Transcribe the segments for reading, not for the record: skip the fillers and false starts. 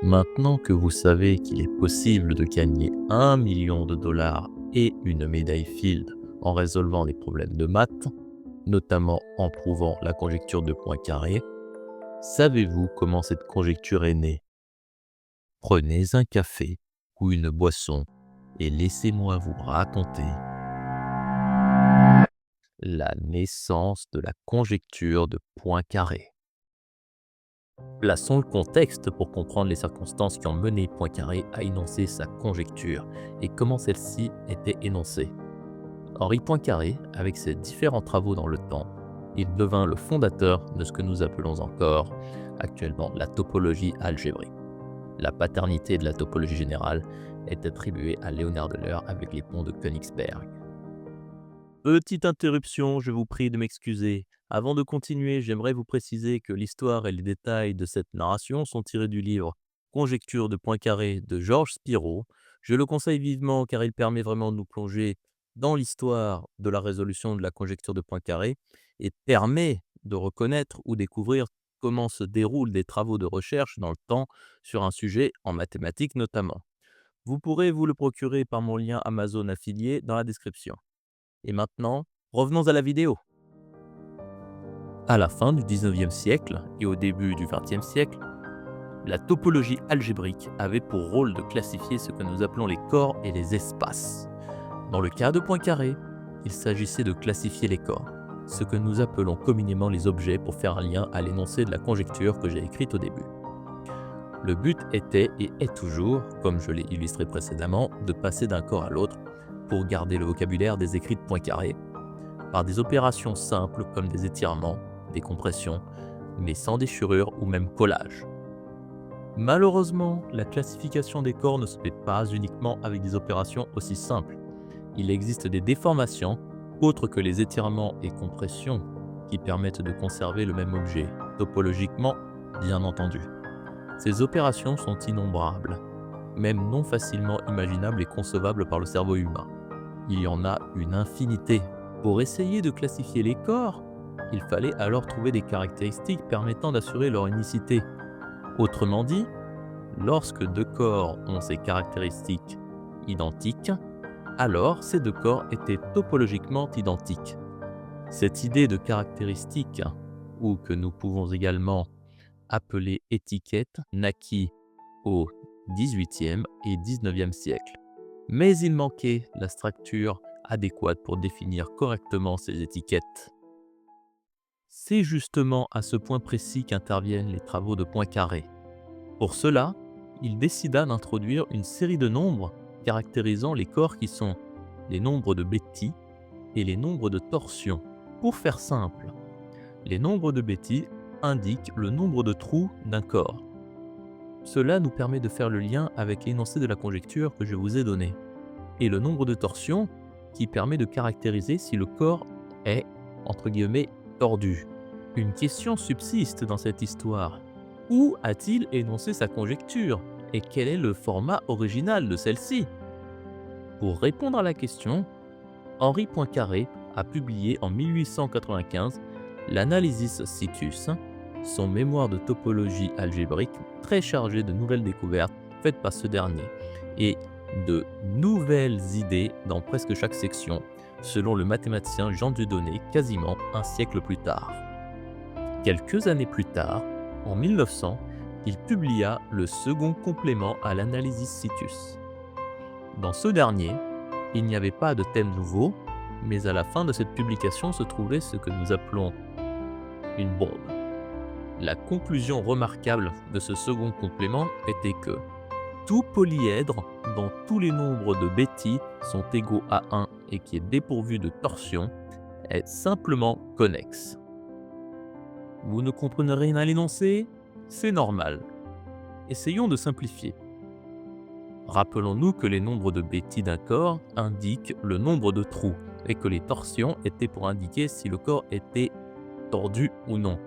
Maintenant que vous savez qu'il est possible de gagner 1 million de dollars et une médaille Field en résolvant les problèmes de maths, notamment en prouvant la conjecture de Poincaré, savez-vous comment cette conjecture est née? Prenez un café ou une boisson et laissez-moi vous raconter la naissance de la conjecture de Poincaré. Plaçons le contexte pour comprendre les circonstances qui ont mené Poincaré à énoncer sa conjecture et comment celle-ci était énoncée. Henri Poincaré, avec ses différents travaux dans le temps, il devint le fondateur de ce que nous appelons encore actuellement la topologie algébrique. La paternité de la topologie générale est attribuée à Léonard Euler avec les ponts de Königsberg. Petite interruption, je vous prie de m'excuser. Avant de continuer, j'aimerais vous préciser que l'histoire et les détails de cette narration sont tirés du livre Conjecture de Poincaré de Georges Spirou. Je le conseille vivement car il permet vraiment de nous plonger dans l'histoire de la résolution de la conjecture de Poincaré et permet de reconnaître ou découvrir comment se déroulent des travaux de recherche dans le temps sur un sujet en mathématiques notamment. Vous pourrez vous le procurer par mon lien Amazon affilié dans la description. Et maintenant, revenons à la vidéo. À la fin du 19e siècle et au début du 20e siècle, la topologie algébrique avait pour rôle de classifier ce que nous appelons les corps et les espaces. Dans le cas de Poincaré, il s'agissait de classifier les corps, ce que nous appelons communément les objets pour faire un lien à l'énoncé de la conjecture que j'ai écrite au début. Le but était et est toujours, comme je l'ai illustré précédemment, de passer d'un corps à l'autre pour garder le vocabulaire des écrits de Poincaré, par des opérations simples comme des étirements, des compressions, mais sans déchirure ou même collage. Malheureusement, la classification des corps ne se fait pas uniquement avec des opérations aussi simples. Il existe des déformations, autres que les étirements et compressions, qui permettent de conserver le même objet, topologiquement bien entendu. Ces opérations sont innombrables, même non facilement imaginables et concevables par le cerveau humain. Il y en a une infinité. Pour essayer de classifier les corps, il fallait alors trouver des caractéristiques permettant d'assurer leur unicité. Autrement dit, lorsque deux corps ont ces caractéristiques identiques, alors ces deux corps étaient topologiquement identiques. Cette idée de caractéristique, ou que nous pouvons également appeler étiquette, naquit au XVIIIe et XIXe siècle. Mais il manquait la structure adéquate pour définir correctement ces étiquettes. C'est justement à ce point précis qu'interviennent les travaux de Poincaré. Pour cela, il décida d'introduire une série de nombres caractérisant les corps qui sont les nombres de Betti et les nombres de torsion. Pour faire simple, les nombres de Betti indiquent le nombre de trous d'un corps. Cela nous permet de faire le lien avec l'énoncé de la conjecture que je vous ai donné. Et le nombre de torsions qui permet de caractériser si le corps est, entre guillemets, tordu. Une question subsiste dans cette histoire. Où a-t-il énoncé sa conjecture et quel est le format original de celle-ci? Pour répondre à la question, Henri Poincaré a publié en 1895 l'Analysis Situs, son mémoire de topologie algébrique très chargé de nouvelles découvertes faites par ce dernier et de nouvelles idées dans presque chaque section, selon le mathématicien Jean Dieudonné quasiment un siècle plus tard. Quelques années plus tard, en 1900, il publia le second complément à l'Analysis Situs. Dans ce dernier, il n'y avait pas de thème nouveau, mais à la fin de cette publication se trouvait ce que nous appelons une bombe. La conclusion remarquable de ce second complément était que tout polyèdre dont tous les nombres de Betti sont égaux à 1 et qui est dépourvu de torsion est simplement connexe. Vous ne comprenez rien à l'énoncé? C'est normal. Essayons de simplifier. Rappelons-nous que les nombres de Betti d'un corps indiquent le nombre de trous et que les torsions étaient pour indiquer si le corps était tordu ou non.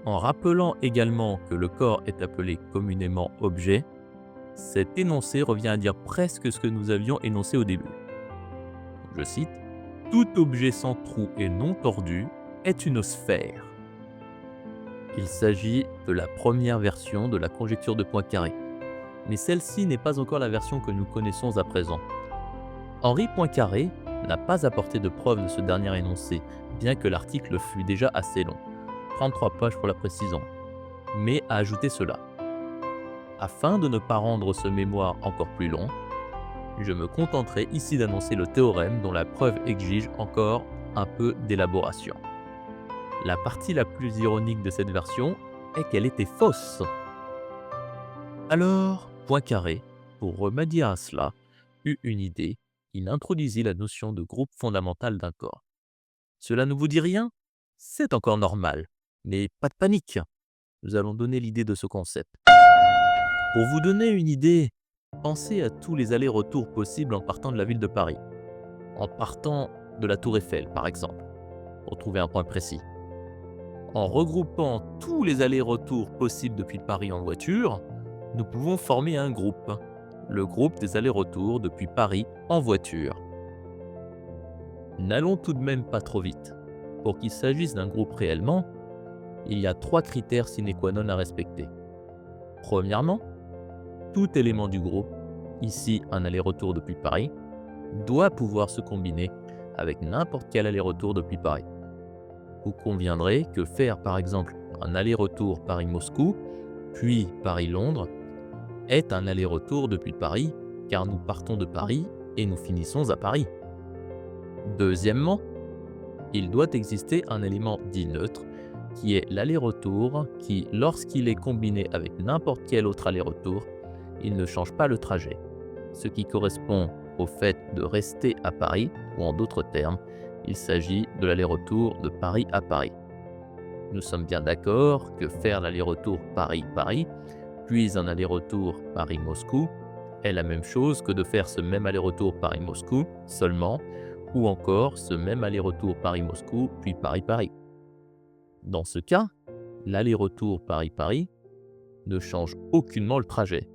En rappelant également que le corps est appelé communément objet, cet énoncé revient à dire presque ce que nous avions énoncé au début. Je cite, « Tout objet sans trou et non tordu est une sphère. » Il s'agit de la première version de la conjecture de Poincaré, mais celle-ci n'est pas encore la version que nous connaissons à présent. Henri Poincaré n'a pas apporté de preuve de ce dernier énoncé, bien que l'article fût déjà assez long, 33 pages pour la précision, mais a ajouté cela. Afin de ne pas rendre ce mémoire encore plus long, je me contenterai ici d'annoncer le théorème dont la preuve exige encore un peu d'élaboration. La partie la plus ironique de cette version est qu'elle était fausse. Alors, Poincaré, pour remédier à cela, eut une idée. Il introduisit la notion de groupe fondamental d'un corps. Cela ne vous dit rien? C'est encore normal, mais pas de panique. Nous allons donner l'idée de ce concept. Pour vous donner une idée, pensez à tous les allers-retours possibles en partant de la ville de Paris. En partant de la Tour Eiffel, par exemple, pour trouver un point précis. En regroupant tous les allers-retours possibles depuis Paris en voiture, nous pouvons former un groupe. Le groupe des allers-retours depuis Paris en voiture. N'allons tout de même pas trop vite. Pour qu'il s'agisse d'un groupe réellement, il y a 3 critères sine qua non à respecter. Premièrement, tout élément du groupe, ici un aller-retour depuis Paris, doit pouvoir se combiner avec n'importe quel aller-retour depuis Paris. Vous conviendrez que faire par exemple un aller-retour Paris-Moscou, puis Paris-Londres, est un aller-retour depuis Paris, car nous partons de Paris et nous finissons à Paris. Deuxièmement, il doit exister un élément dit neutre, qui est l'aller-retour, qui, lorsqu'il est combiné avec n'importe quel autre aller-retour, il ne change pas le trajet, ce qui correspond au fait de rester à Paris, ou en d'autres termes, il s'agit de l'aller-retour de Paris à Paris. Nous sommes bien d'accord que faire l'aller-retour Paris-Paris, puis un aller-retour Paris-Moscou, est la même chose que de faire ce même aller-retour Paris-Moscou seulement, ou encore ce même aller-retour Paris-Moscou, puis Paris-Paris. Dans ce cas, l'aller-retour Paris-Paris ne change aucunement le trajet.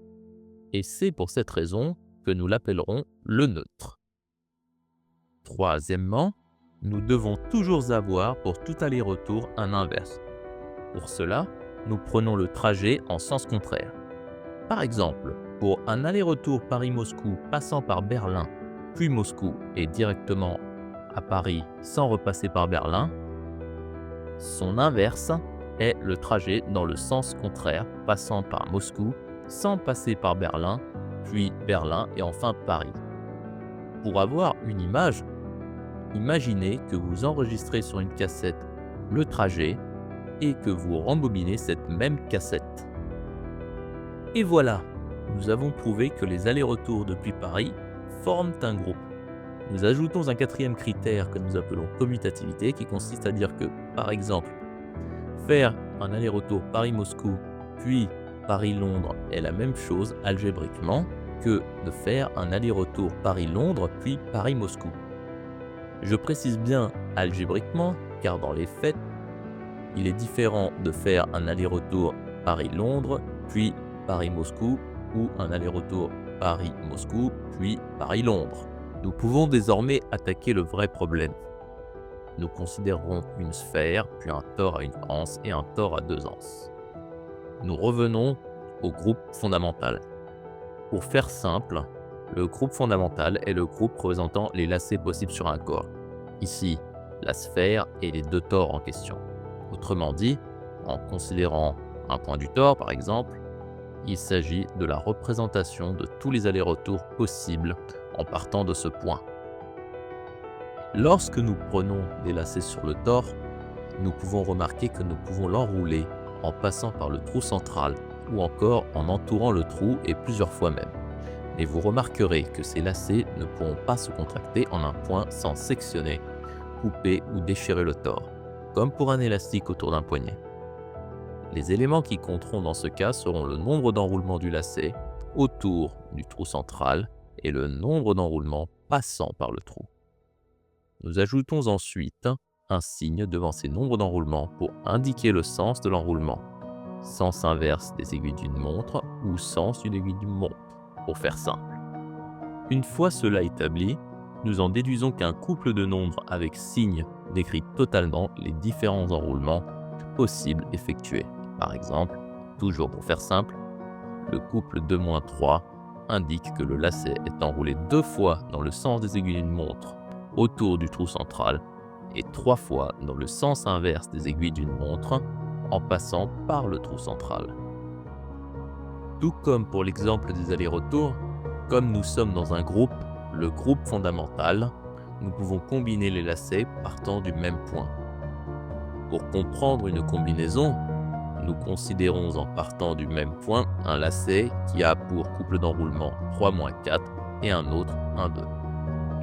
Et c'est pour cette raison que nous l'appellerons le neutre. Troisièmement, nous devons toujours avoir pour tout aller-retour un inverse. Pour cela, nous prenons le trajet en sens contraire. Par exemple, pour un aller-retour Paris-Moscou passant par Berlin, puis Moscou et directement à Paris sans repasser par Berlin, son inverse est le trajet dans le sens contraire, passant par Moscou sans passer par Berlin, puis Berlin et enfin Paris. Pour avoir une image, imaginez que vous enregistrez sur une cassette le trajet et que vous rembobinez cette même cassette. Et voilà, nous avons prouvé que les allers-retours depuis Paris forment un groupe. Nous ajoutons un 4e critère que nous appelons commutativité, qui consiste à dire que, par exemple, faire un aller-retour Paris-Moscou, puis Paris-Londres est la même chose algébriquement que de faire un aller-retour Paris-Londres, puis Paris-Moscou. Je précise bien algébriquement, car dans les faits, il est différent de faire un aller-retour Paris-Londres, puis Paris-Moscou, ou un aller-retour Paris-Moscou, puis Paris-Londres. Nous pouvons désormais attaquer le vrai problème. Nous considérons une sphère, puis un tore à une anse et un tore à 2 anses. Nous revenons au groupe fondamental. Pour faire simple, le groupe fondamental est le groupe représentant les lacets possibles sur un corps. Ici, la sphère et les 2 tores en question. Autrement dit, en considérant un point du tore par exemple, il s'agit de la représentation de tous les allers-retours possibles en partant de ce point. Lorsque nous prenons des lacets sur le tore, nous pouvons remarquer que nous pouvons l'enrouler en passant par le trou central ou encore en entourant le trou et plusieurs fois même. Mais vous remarquerez que ces lacets ne pourront pas se contracter en un point sans sectionner, couper ou déchirer le tore, comme pour un élastique autour d'un poignet. Les éléments qui compteront dans ce cas seront le nombre d'enroulements du lacet autour du trou central et le nombre d'enroulements passant par le trou. Nous ajoutons ensuite un signe devant ces nombres d'enroulements pour indiquer le sens de l'enroulement, sens inverse des aiguilles d'une montre ou sens d'une aiguille d'une montre, pour faire simple. Une fois cela établi, nous en déduisons qu'un couple de nombres avec signe décrit totalement les différents enroulements possibles effectués. Par exemple, toujours pour faire simple, le couple 2-3 indique que le lacet est enroulé 2 fois dans le sens des aiguilles d'une montre autour du trou central et 3 fois dans le sens inverse des aiguilles d'une montre en passant par le trou central. Tout comme pour l'exemple des allers-retours, comme nous sommes dans un groupe, le groupe fondamental, nous pouvons combiner les lacets partant du même point. Pour comprendre une combinaison, nous considérons en partant du même point un lacet qui a pour couple d'enroulement 3-4 et un autre 1-2.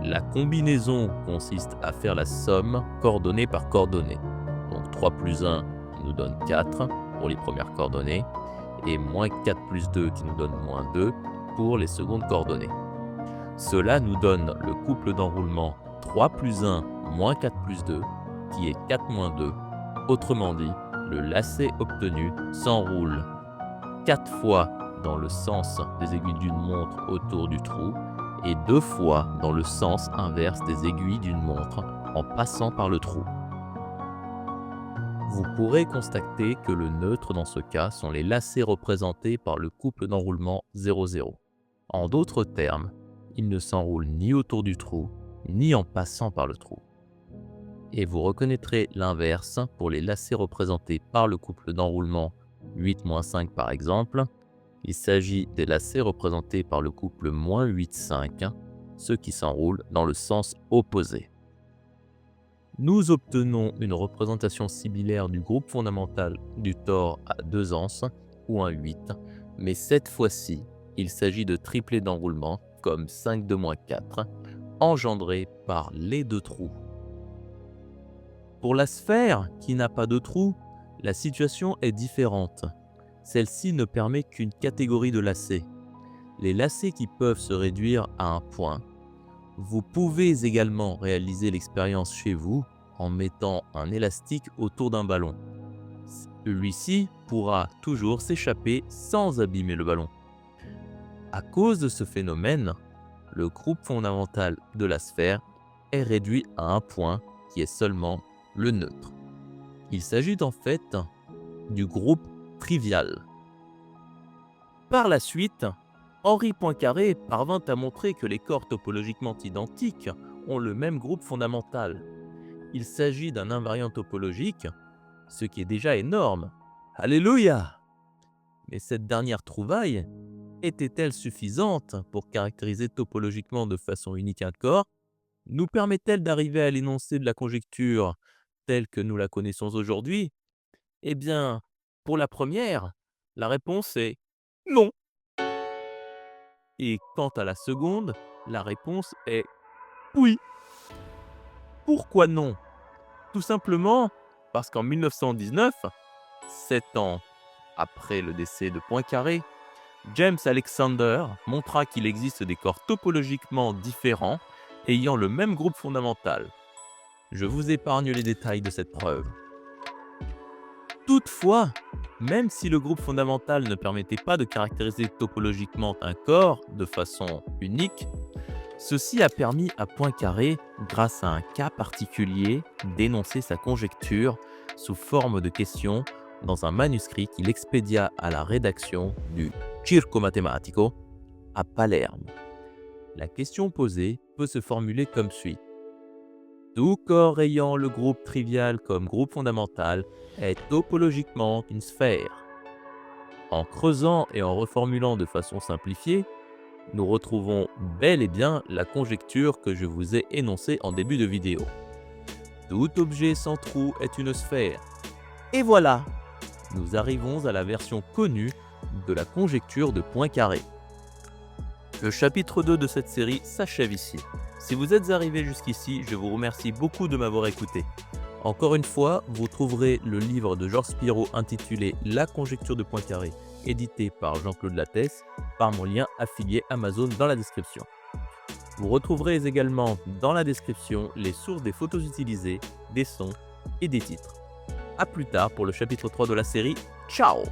La combinaison consiste à faire la somme coordonnée par coordonnée. Donc 3 plus 1 qui nous donne 4 pour les premières coordonnées et moins 4 plus 2 qui nous donne moins 2 pour les secondes coordonnées. Cela nous donne le couple d'enroulement 3 plus 1 moins 4 plus 2 qui est 4 moins 2. Autrement dit, le lacet obtenu s'enroule 4 fois dans le sens des aiguilles d'une montre autour du trou et 2 fois dans le sens inverse des aiguilles d'une montre en passant par le trou. Vous pourrez constater que le neutre dans ce cas sont les lacets représentés par le couple d'enroulement 0,0. En d'autres termes, ils ne s'enroulent ni autour du trou, ni en passant par le trou. Et vous reconnaîtrez l'inverse pour les lacets représentés par le couple d'enroulement 8-5 par exemple. Il s'agit des lacets représentés par le couple -8-5, ceux qui s'enroulent dans le sens opposé. Nous obtenons une représentation similaire du groupe fondamental du tore à 2 anses ou un 8, mais cette fois-ci, il s'agit de triplets d'enroulement comme 5-2-4, engendrés par les 2 trous. Pour la sphère qui n'a pas de trou, la situation est différente. Celle-ci ne permet qu'une catégorie de lacets. Les lacets qui peuvent se réduire à un point. Vous pouvez également réaliser l'expérience chez vous en mettant un élastique autour d'un ballon. Celui-ci pourra toujours s'échapper sans abîmer le ballon. À cause de ce phénomène, le groupe fondamental de la sphère est réduit à un point qui est seulement le neutre. Il s'agit en fait du groupe trivial. Par la suite, Henri Poincaré parvint à montrer que les corps topologiquement identiques ont le même groupe fondamental. Il s'agit d'un invariant topologique, ce qui est déjà énorme. Alléluia! Mais cette dernière trouvaille était-elle suffisante pour caractériser topologiquement de façon unique un corps? Nous permet-elle d'arriver à l'énoncé de la conjecture telle que nous la connaissons aujourd'hui? Eh bien, pour la première, la réponse est non. Et quant à la seconde, la réponse est oui. Pourquoi non? Tout simplement parce qu'en 1919, 7 ans après le décès de Poincaré, James Alexander montra qu'il existe des corps topologiquement différents ayant le même groupe fondamental. Je vous épargne les détails de cette preuve. Toutefois, même si le groupe fondamental ne permettait pas de caractériser topologiquement un corps de façon unique, ceci a permis à Poincaré, grâce à un cas particulier, d'énoncer sa conjecture sous forme de question dans un manuscrit qu'il expédia à la rédaction du Circo Matematico à Palerme. La question posée peut se formuler comme suit. Tout corps ayant le groupe trivial comme groupe fondamental est topologiquement une sphère. En creusant et en reformulant de façon simplifiée, nous retrouvons bel et bien la conjecture que je vous ai énoncée en début de vidéo. Tout objet sans trou est une sphère. Et voilà, nous arrivons à la version connue de la conjecture de Poincaré. Le chapitre 2 de cette série s'achève ici. Si vous êtes arrivé jusqu'ici, je vous remercie beaucoup de m'avoir écouté. Encore une fois, vous trouverez le livre de Georges Spiro intitulé La conjecture de Poincaré, édité par Jean-Claude Lattès, par mon lien affilié Amazon dans la description. Vous retrouverez également dans la description les sources des photos utilisées, des sons et des titres. A plus tard pour le chapitre 3 de la série. Ciao!